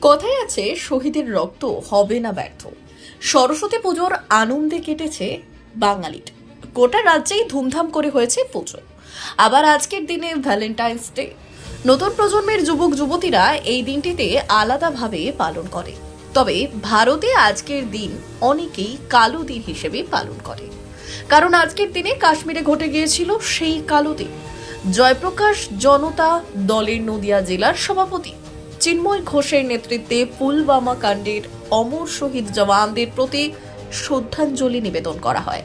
কথায় আছে শহীদের রক্ত হবে না ব্যর্থ। সরস্বতী পুজোর আনন্দে কেটেছে বাঙালির। গোটা রাজ্যেই ধুমধাম করে হয়েছে পুজো। আবার আজকের দিনে ভ্যালেন্টাইন্স ডে। নতুন প্রজন্মের যুবক যুবতীরা এই দিনটিতে আলাদাভাবে পালন করে। তবে ভারতে আজকের দিন অনেকেই কালো দিন হিসেবে পালন করে, কারণ আজকের দিনে কাশ্মীরে ঘটে গিয়েছিল সেই কালো দিন। জয়প্রকাশ জনতা দলের নদিয়া জেলার সভাপতি চিন্ময় ঘোষের নেতৃত্বে পুলওয়ামা কাণ্ডের অমর শহীদ জওয়ানদের প্রতি শ্রদ্ধাঞ্জলি নিবেদন করা হয়।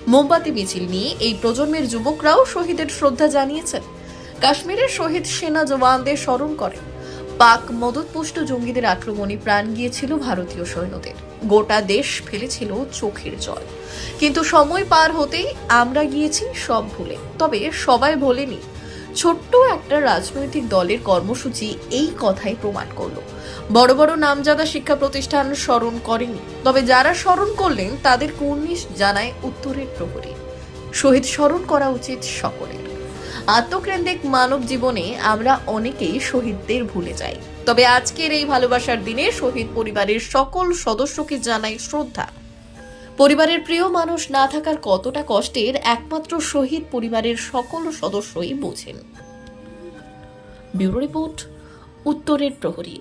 মোমবাতি মিছিল নিয়ে এই প্রজন্মের যুবকরাও শহীদের শ্রদ্ধা জানিয়েছেন। কাশ্মীরের শহীদ সেনা জওয়ানদের স্মরণ করেন। পাক মদতপুষ্ট জঙ্গিদের আক্রমণে প্রাণ গিয়েছিল ভারতীয় সৈন্যদের। গোটা দেশ ফেলেছিল চোখের জল। কিন্তু সময় পার হতেই আমরা গিয়েছি সব ভুলে। তবে সবাই ভোলেনি। ছোট্ট একটা রাজনৈতিক দলের কর্মসূচি এই কথাই প্রমাণ করলো। বড় বড় নামজাদা শিক্ষা প্রতিষ্ঠান স্মরণ করেনি, তবে যারা স্মরণ করলেন তাদের কুর্নিশ জানায় উত্তরের প্রহরী। শহীদ স্মরণ করা উচিত সকলের। আত্মকেন্দ্রিক মানব জীবনে আমরা অনেকেই শহীদদের ভুলে যাই। তবে আজকের এই ভালোবাসার দিনে শহীদ পরিবারের সকল সদস্যকে জানাই শ্রদ্ধা। পরিবারের প্রিয় মানুষ না থাকার কতটা কষ্টের একমাত্র শহীদ পরিবারের সকল সদস্যই বোঝেন। ব্যুরো রিপোর্ট, উত্তরের প্রহরী।